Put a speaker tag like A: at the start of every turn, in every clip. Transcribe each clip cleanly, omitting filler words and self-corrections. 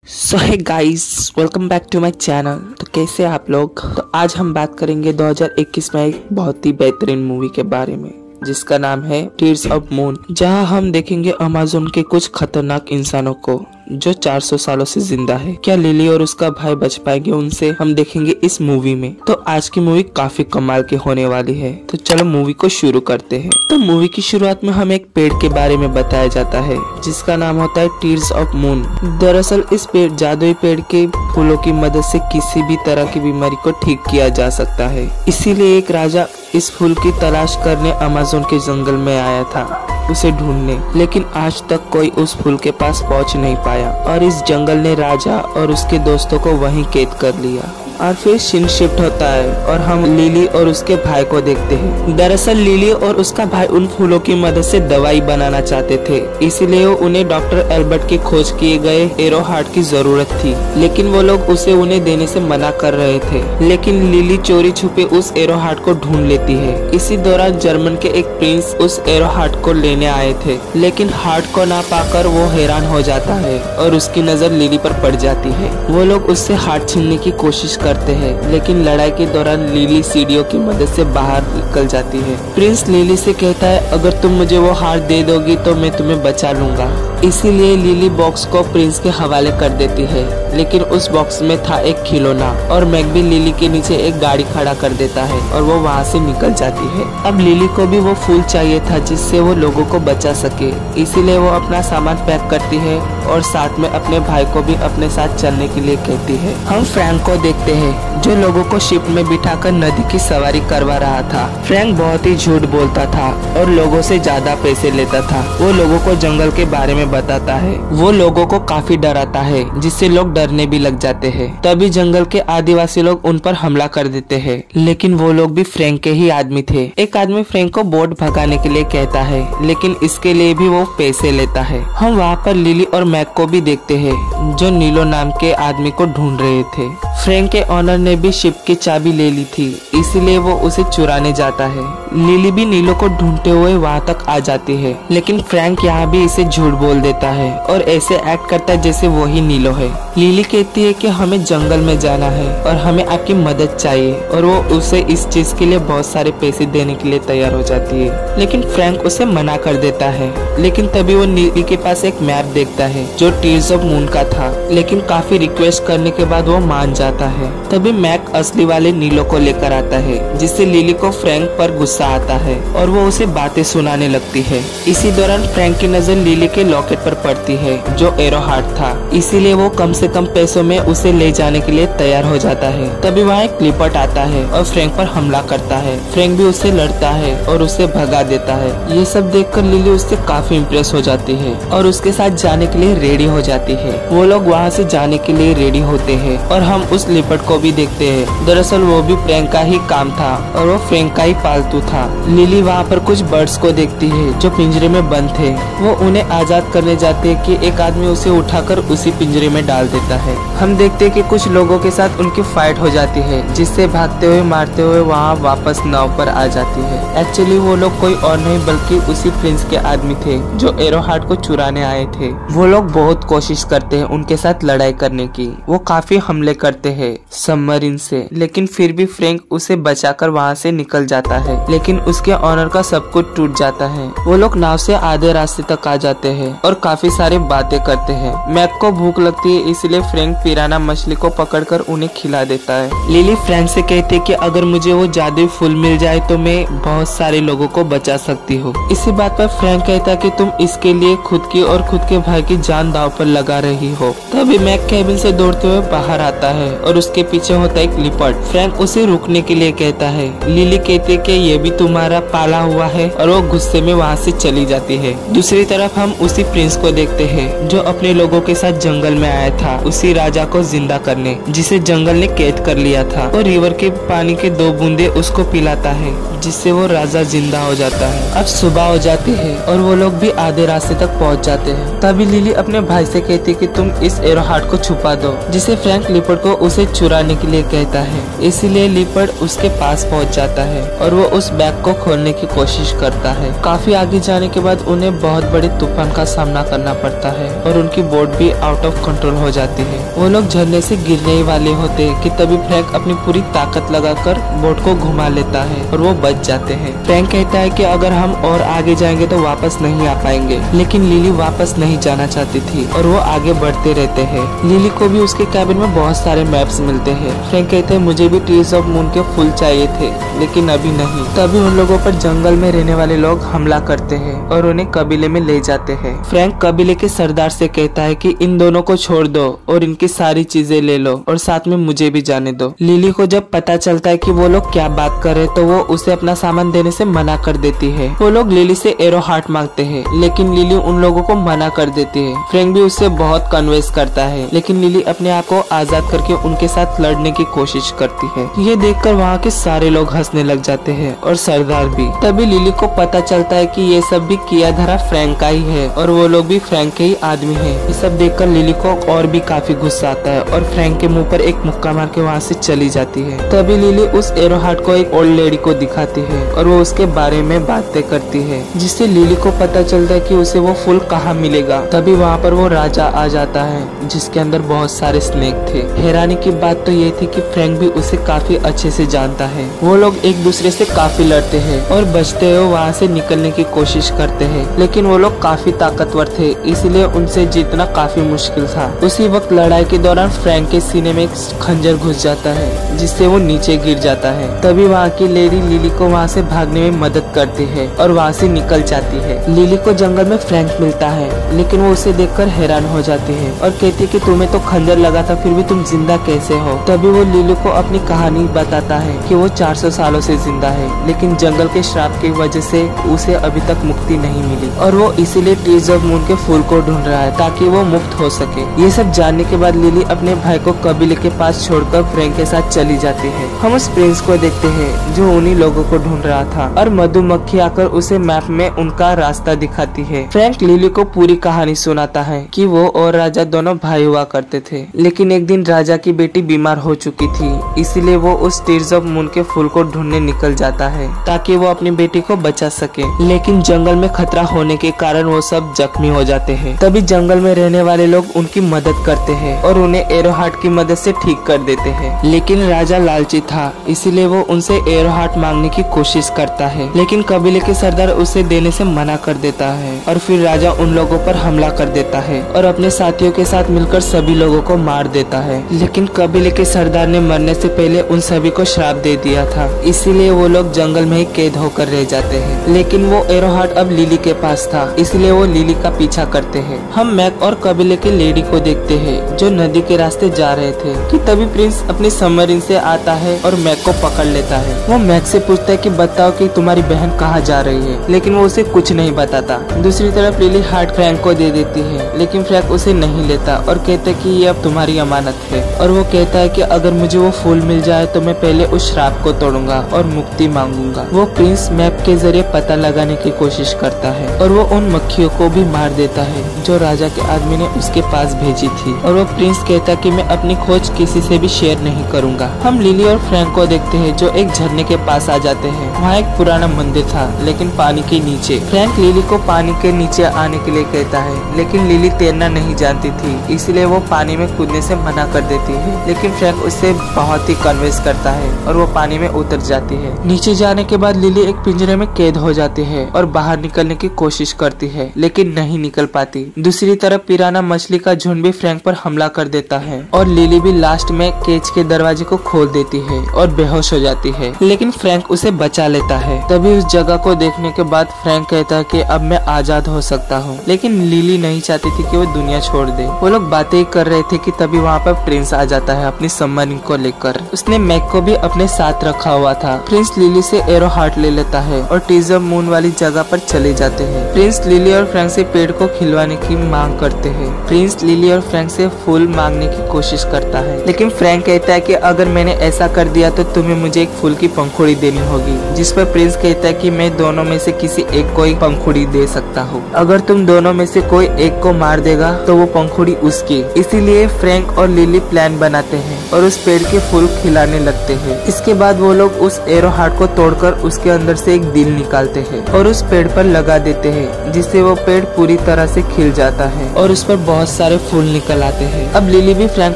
A: So hey guys, welcome back to my channel. तो कैसे आप लोग? तो आज हम बात करेंगे 2021 में एक बहुत ही बेहतरीन मूवी के बारे में जिसका नाम है टीयर्स ऑफ मून, जहां हम देखेंगे अमेज़न के कुछ खतरनाक इंसानों को जो 400 सालों से जिंदा है। क्या लिली और उसका भाई बच पाएंगे उनसे? हम देखेंगे इस मूवी में। तो आज की मूवी काफी कमाल की होने वाली है। तो चलो मूवी को शुरू करते हैं। तो मूवी की शुरुआत में हमें एक पेड़ के बारे में बताया जाता है जिसका नाम होता है टीयर्स ऑफ मून। दरअसल इस पेड़ जादुई पेड़ के फूलों की मदद से किसी भी तरह की बीमारी को ठीक किया जा सकता है। इसीलिए एक राजा इस फूल की तलाश करने अमेज़न के जंगल में आया था उसे ढूंढने, लेकिन आज तक कोई उस फूल के पास पहुंच नहीं पाया और इस जंगल ने राजा और उसके दोस्तों को वहीं कैद कर लिया। और फिर सीन शिफ्ट होता है और हम लिली और उसके भाई को देखते हैं। दरअसल लिली और उसका भाई उन फूलों की मदद से दवाई बनाना चाहते थे, इसीलिए उन्हें डॉक्टर एल्बर्ट की खोज किए गए एरो हार्ट की जरूरत थी, लेकिन वो लोग उसे उन्हें देने से मना कर रहे थे। लेकिन लिली चोरी छुपे उस एरो हार्ट को ढूंढ लेती है। इसी दौरान जर्मन के एक प्रिंस उस एरो हार्ट को लेने आए थे, लेकिन हार्ट को ना पाकर वो हैरान हो जाता है और उसकी नजर लिली पर पड़ जाती है। वो लोग उससे हार्ट छीनने की कोशिश करते हैं, लेकिन लड़ाई के दौरान लिली सीढ़ियों की मदद से बाहर निकल जाती है। प्रिंस लिली से कहता है, अगर तुम मुझे वो हार दे दोगी तो मैं तुम्हें बचा लूंगा। इसीलिए लिली बॉक्स को प्रिंस के हवाले कर देती है, लेकिन उस बॉक्स में था एक खिलौना और मैक भी लिली के नीचे एक गाड़ी खड़ा कर देता है और वो वहाँ से निकल जाती है। अब लिली को भी वो फूल चाहिए था जिससे वो लोगों को बचा सके, इसीलिए वो अपना सामान पैक करती है और साथ में अपने भाई को भी अपने साथ चलने के लिए कहती है। हम फ्रैंक को देखते हैं जो लोगों को शिप में बिठाकर नदी की सवारी करवा रहा था। फ्रैंक बहुत ही झूठ बोलता था और लोगों से ज्यादा पैसे लेता था। वो लोगों को जंगल के बारे में बताता है। वो लोगों को काफी डराता है जिससे लोग डरने भी लग जाते हैं। तभी जंगल के आदिवासी लोग उन पर हमला कर देते हैं, लेकिन वो लोग भी फ्रैंक के ही आदमी थे। एक आदमी फ्रैंक को बोट भगाने के लिए कहता है, लेकिन इसके लिए भी वो पैसे लेता है। हम वहाँ पर लिली और मैक को भी देखते हैं जो नीलो नाम के आदमी को ढूंढ रहे थे। फ्रैंक के ऑनर ने भी शिप की चाबी ले ली थी, इसलिए वो उसे चुराने जाता है। लिली भी नीलो को ढूंढते हुए वहाँ तक आ जाती है, लेकिन फ्रैंक यहाँ भी इसे झूठ बोल देता है और ऐसे एक्ट करता है जैसे वो ही नीलो है। लिली कहती है कि हमें जंगल में जाना है और हमें आपकी मदद चाहिए, और वो उसे इस चीज के लिए बहुत सारे पैसे देने के लिए तैयार हो जाती है, लेकिन फ्रैंक उसे मना कर देता है। लेकिन तभी वो लिली के पास एक मैप देखता है जो टीयर्स ऑफ मून का था, लेकिन काफी रिक्वेस्ट करने के बाद वो मान जाता है। तभी मैक असली वाले नीलो को लेकर आता है, जिससे लिली को फ्रैंक पर गुस्सा आता है और वो उसे बातें सुनाने लगती है। इसी दौरान फ्रैंक की नजर लिली के लॉकेट पर पड़ती है जो एरो हार्ट था, इसीलिए वो कम से कम पैसों में उसे ले जाने के लिए तैयार हो जाता है। तभी वहाँ एक लिपर्ट आता है और फ्रैंक पर हमला करता है। फ्रैंक भी उससे लड़ता है और उसे भगा देता है। ये सब देखकर लिली उससे काफी इम्प्रेस हो जाती है और उसके साथ जाने के लिए रेडी हो जाती है। वो लोग वहाँ से जाने के लिए रेडी होते हैं और हम उस लिपर्ट को भी देखते हैं। दरअसल वो भी फ्रैंक का ही काम था और वो फ्रैंक का ही पालतू था। लिली वहाँ पर कुछ बर्ड्स को देखती है जो पिंजरे में बंद थे। वो उन्हें आजाद करने जाते हैं कि एक आदमी उसे उठाकर उसी पिंजरे में डाल देता है। हम देखते हैं कि कुछ लोगों के साथ उनकी फाइट हो जाती है, जिससे भागते हुए मारते हुए वहाँ वापस नाव पर आ जाती है। एक्चुअली वो लोग कोई और नहीं बल्कि उसी प्रिंस के आदमी थे जो एरो हार्ट को चुराने आए थे। वो लोग बहुत कोशिश करते हैं उनके साथ लड़ाई करने की। वो काफी हमले करते हैं सबमरीन से, लेकिन फिर भी फ्रैंक उसे बचाकर वहाँ से निकल जाता है, लेकिन उसके ऑनर का सब कुछ टूट जाता है। वो लोग नाव से आधे रास्ते तक आ जाते हैं और काफी सारे बातें करते हैं। मैक को भूख लगती है, इसलिए फ्रैंक पिराना मछली को पकड़कर उन्हें खिला देता है। लिली फ्रैंक से कहती है कि अगर मुझे वो जादुई फूल मिल जाए तो मैं बहुत सारे लोगों को बचा सकती हूँ। इसी बात पर फ्रैंक कहता है कि तुम इसके लिए खुद की और खुद के भाई की जान दांव पर लगा रही हो। तभी मैक केबिन से दौड़ते हुए बाहर आता है और उसके पीछे होता है एक लिपर्ट। फ्रैंक उसे रुकने के लिए कहता है। लिली कहती है कि ये भी तुम्हारा पाला हुआ है और वो गुस्से में वहाँ से चली जाती है। दूसरी तरफ हम उसी प्रिंस को देखते हैं जो अपने लोगों के साथ जंगल में आया था उसी राजा को जिंदा करने, जिसे जंगल ने कैद कर लिया था, और रिवर के पानी के 2 बूंदे उसको पिलाता है, जिससे वो राजा जिंदा हो जाता है। अब सुबह हो जाती है और वो लोग भी आधे रास्ते तक पहुंच जाते हैं। तभी लिली अपने भाई से कहती है कि तुम इस एरो हार्ट को छुपा दो, जिसे फ्रैंक लिपर्ट को उसे चुराने के लिए कहता है। इसीलिए लिपर्ड उसके पास पहुंच जाता है और वो उस बैग को खोलने की कोशिश करता है। काफी आगे जाने के बाद उन्हें बहुत बड़े तूफान का सामना करना पड़ता है और उनकी बोट भी आउट ऑफ कंट्रोल हो जाती है। वो लोग झरने से गिरने ही वाले होते कि तभी फ्रैंक अपनी पूरी ताकत लगाकर बोट को घुमा लेता है और वो बच जाते हैं। फ्रैंक कहता है कि अगर हम और आगे जाएंगे तो वापस नहीं आ पाएंगे, लेकिन लिली वापस नहीं जाना चाहती थी और वो आगे बढ़ते रहते हैं। लिली को भी उसके कैबिन में बहुत सारे मैप्स मिलते हैं। फ्रैंक कहते हैं मुझे भी टीयर्स ऑफ मून के फूल चाहिए थे, लेकिन अभी नहीं। तभी उन लोगों पर जंगल में रहने वाले लोग हमला करते हैं और उन्हें कबीले में ले जाते हैं। फ्रैंक कबीले के सरदार से कहता है कि इन दोनों को छोड़ दो और इनकी सारी चीजें ले लो और साथ में मुझे भी जाने दो। लिली को जब पता चलता है कि वो लोग क्या बात कर रहे तो वो उसे अपना सामान देने से मना कर देती है। वो लोग लिली से एरो हार्ट मांगते हैं, लेकिन लिली उन लोगों को मना कर देती है। फ्रैंक भी उससे बहुत कन्विंस करता है, लेकिन लिली अपने आप को आजाद करके उनके साथ लड़ने की कोशिश करती है। ये देखकर वहाँ के सारे लोग हंसने लग जाते हैं और सरदार भी। तभी लिली को पता चलता है कि ये सब भी किया धरा फ्रैंक का ही है और वो लोग भी फ्रैंक के ही आदमी हैं। ये सब देखकर लिली को और भी काफी गुस्सा आता है और फ्रैंक के मुंह पर एक मुक्का मार के वहाँ से चली जाती है। तभी लिली उस एरो हार्ट को एक ओल्ड लेडी को दिखाती है और वो उसके बारे में बातें करती है, जिससे लिली को पता चलता है कि उसे वो फूल कहाँ मिलेगा। तभी वहाँ पर वो राजा आ जाता है जिसके अंदर बहुत सारे स्नेक थे। हैरानी की बात तो ये थी कि फ्रैंक भी उसे काफी अच्छे से जानता है। वो लोग एक दूसरे से काफी लड़ते हैं और बचते हुए वहाँ से निकलने की कोशिश करते हैं, लेकिन वो लोग काफी ताकतवर थे, इसलिए उनसे जीतना काफी मुश्किल था। उसी वक्त लड़ाई के दौरान फ्रैंक के सीने में एक खंजर घुस जाता है, जिससे वो नीचे गिर जाता है। तभी वहाँ की लेडी लिली को वहाँ से भागने में मदद करती है और वहाँ से निकल जाती है। लिली को जंगल में फ्रैंक मिलता है, लेकिन वो उसे देखकर हैरान हो जाती है और कहती है कि तुम्हें तो खंजर लगा था, फिर भी तुम जिंदा कैसे हो। तभी वो लिली को अपनी कहानी बताता है कि वो 400 सालों से जिंदा है, लेकिन जंगल के श्राप की वजह से उसे अभी तक मुक्ति नहीं मिली और वो इसीलिए टीयर्स ऑफ मून के फूल को ढूंढ रहा है ताकि वो मुक्त हो सके। ये सब जानने के बाद लिली अपने भाई को कबीले के पास छोड़कर फ्रैंक के साथ चली जाती है। हम उस प्रिंस को देखते हैं जो उन्हीं लोगों को ढूंढ रहा था और मधुमक्खी आकर उसे मैप में उनका रास्ता दिखाती है। फ्रैंक लिली को पूरी कहानी सुनाता है कि वो और राजा दोनों भाई हुआ करते थे, लेकिन एक दिन राजा की बेटी बीमार हो चुकी थी, इसीलिए वो उस टीयर्स ऑफ मून के फूल को ढूंढने निकल जाता है ताकि वो अपनी बेटी को बचा सके। लेकिन जंगल में खतरा होने के कारण वो सब जख्मी हो जाते हैं। तभी जंगल में रहने वाले लोग उनकी मदद करते हैं और उन्हें एरो हार्ट की मदद से ठीक कर देते हैं। लेकिन राजा लालची था, इसीलिए वो उनसे एरो हार्ट मांगने की कोशिश करता है, लेकिन कबीले के सरदार उसे देने से मना कर देता है और फिर राजा उन लोगों पर हमला कर देता है और अपने साथियों के साथ मिलकर सभी लोगों को मार देता है। लेकिन कबीले के सरदार ने मरने से पहले उन सभी को श्राप दे दिया था, इसीलिए वो लोग जंगल में ही कैद होकर रह जाते हैं। लेकिन वो एरो हार्ट अब लिली के पास था, इसलिए वो लिली का पीछा करते हैं। हम मैक और कबीले के लेडी को देखते हैं जो नदी के रास्ते जा रहे थे कि तभी प्रिंस अपनी सबमरीन से आता है और मैक को पकड़ लेता है। वो मैक से पूछता है कि बताओ कि तुम्हारी बहन कहाँ जा रही है, लेकिन वो उसे कुछ नहीं बताता। दूसरी तरफ लिली हार्ट फ्रैंक को दे देती है, लेकिन फ्रैंक उसे नहीं लेता और कहता है कि ये अब तुम्हारी अमानत है। और वो कहता है कि अगर मुझे वो फूल मिल जाए तो मैं पहले उस श्राप को तोड़ूंगा और मुक्ति मांगूंगा। वो प्रिंस मैप के जरिए पता लगाने की कोशिश करता है और वो उन मक्खियों को भी मार देता है जो राजा के आदमी ने उसके पास भेजी थी। और वो प्रिंस कहता कि मैं अपनी खोज किसी से भी शेयर नहीं करूंगा। हम लिली और फ्रैंक को देखते हैं जो एक झरने के पास आ जाते हैं। वहाँ एक पुराना मंदिर था, लेकिन पानी के नीचे। फ्रैंक लिली को पानी के नीचे आने के लिए कहता है, लेकिन लिली तैरना नहीं जानती थी, इसलिए वो पानी में कूदने से मना कर देती है। लेकिन फ्रैंक उससे बहुत ही कन्विंस करता है और वो पानी में उतर जाती है। नीचे जाने के बाद लिली एक पिंजरे में कैद हो जाती है और बाहर निकलने की कोशिश करती है, लेकिन नहीं निकल पाती। दूसरी तरफ पिराना मछली का झुंड भी फ्रैंक पर हमला कर देता है और लिली भी लास्ट में केज के दरवाजे को खोल देती है और बेहोश हो जाती है, लेकिन फ्रैंक उसे बचा लेता है। तभी उस जगह को देखने के बाद फ्रैंक कहता है कि अब मैं आजाद हो सकता हूँ, लेकिन लिली नहीं चाहती थी कि वो दुनिया छोड़ दे। वो लोग बातें ही कर रहे थे कि तभी वहाँ पर प्रिंस आ जाता है अपनी सबमरीन को लेकर। उसने मैक को भी अपने साथ रखा हुआ था। प्रिंस लिली से एरो हार्ट ले लेता है और टीयर्स ऑफ मून वाली जगह पर चले जाते हैं। प्रिंस लिली और फ्रैंक से पेड़ को खिलवाने की मांग करते हैं। प्रिंस लिली और फ्रैंक से फूल मांगने की कोशिश करता है, लेकिन फ्रैंक कहता है कि अगर मैंने ऐसा कर दिया तो तुम्हें मुझे एक फूल की पंखुड़ी देनी होगी, जिस पर प्रिंस कहता है कि मैं दोनों में से किसी एक को ही पंखुड़ी दे सकता हूँ। अगर तुम दोनों में से कोई एक को मार देगा तो वो पंखुड़ी उसकी। इसीलिए फ्रैंक और लिली प्लान प्लान बनाते हैं और उस पेड़ के फूल खिलाने लगते हैं। इसके बाद वो लोग उस एरो हार्ट को तोड़कर उसके अंदर से एक दिल निकालते हैं और उस पेड़ पर लगा देते हैं, जिससे वो पेड़ पूरी तरह से खिल जाता है और उस पर बहुत सारे फूल निकल आते हैं। अब लिली भी फ्रैंक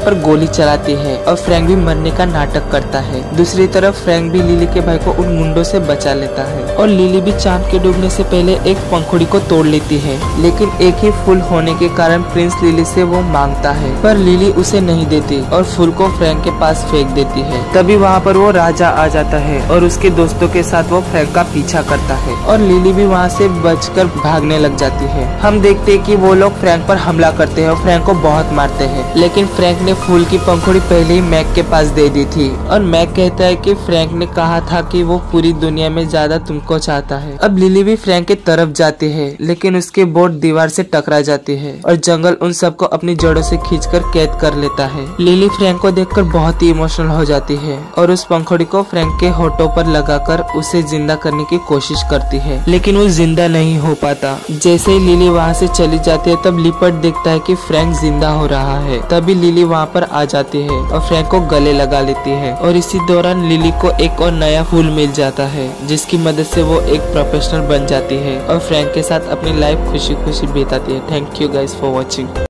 A: पर गोली चलाती है और फ्रैंक भी मरने का नाटक करता है। दूसरी तरफ फ्रैंक भी लिली के भाई को उन गुंडों से बचा लेता है और लिली भी चांद के डूबने से पहले एक पंखुड़ी को तोड़ लेती है, लेकिन एक ही फूल होने के कारण प्रिंस लिली से वो मांगता है, पर लिली उसे नहीं देती और फूल को फ्रैंक के पास फेंक देती है। तभी वहाँ पर वो राजा आ जाता है और उसके दोस्तों के साथ वो फ्रैंक का पीछा करता है और लिली भी वहाँ से बचकर भागने लग जाती है। हम देखते हैं कि वो लोग फ्रैंक पर हमला करते हैं और फ्रैंक को बहुत मारते हैं, लेकिन फ्रैंक ने फूल की पंखुड़ी पहले ही मैक के पास दे दी थी और मैक कहता है कि फ्रैंक ने कहा था कि वो पूरी दुनिया में ज्यादा तुमको चाहता है। अब लिली भी फ्रैंक की तरफ जाती है, लेकिन उसकी बोट दीवार से टकरा जाती है और जंगल उन सबको अपनी जड़ों से खींचकर कैद कर लेता है। लिली फ्रैंक को देखकर बहुत ही इमोशनल हो जाती है और उस पंखुड़ी को फ्रैंक के होठों पर लगाकर उसे जिंदा करने की कोशिश करती है, लेकिन वो जिंदा नहीं हो पाता। जैसे ही लिली वहाँ से चली जाती है तब लिपर्ट देखता है कि फ्रैंक जिंदा हो रहा है। तभी लिली वहाँ पर आ जाती है और फ्रैंक को गले लगा लेती है और इसी दौरान लिली को एक और नया फूल मिल जाता है, जिसकी मदद से वो एक प्रोफेशनल बन जाती है और फ्रैंक के साथ अपनी लाइफ खुशी खुशी बिताती है। Thank you guys for watching.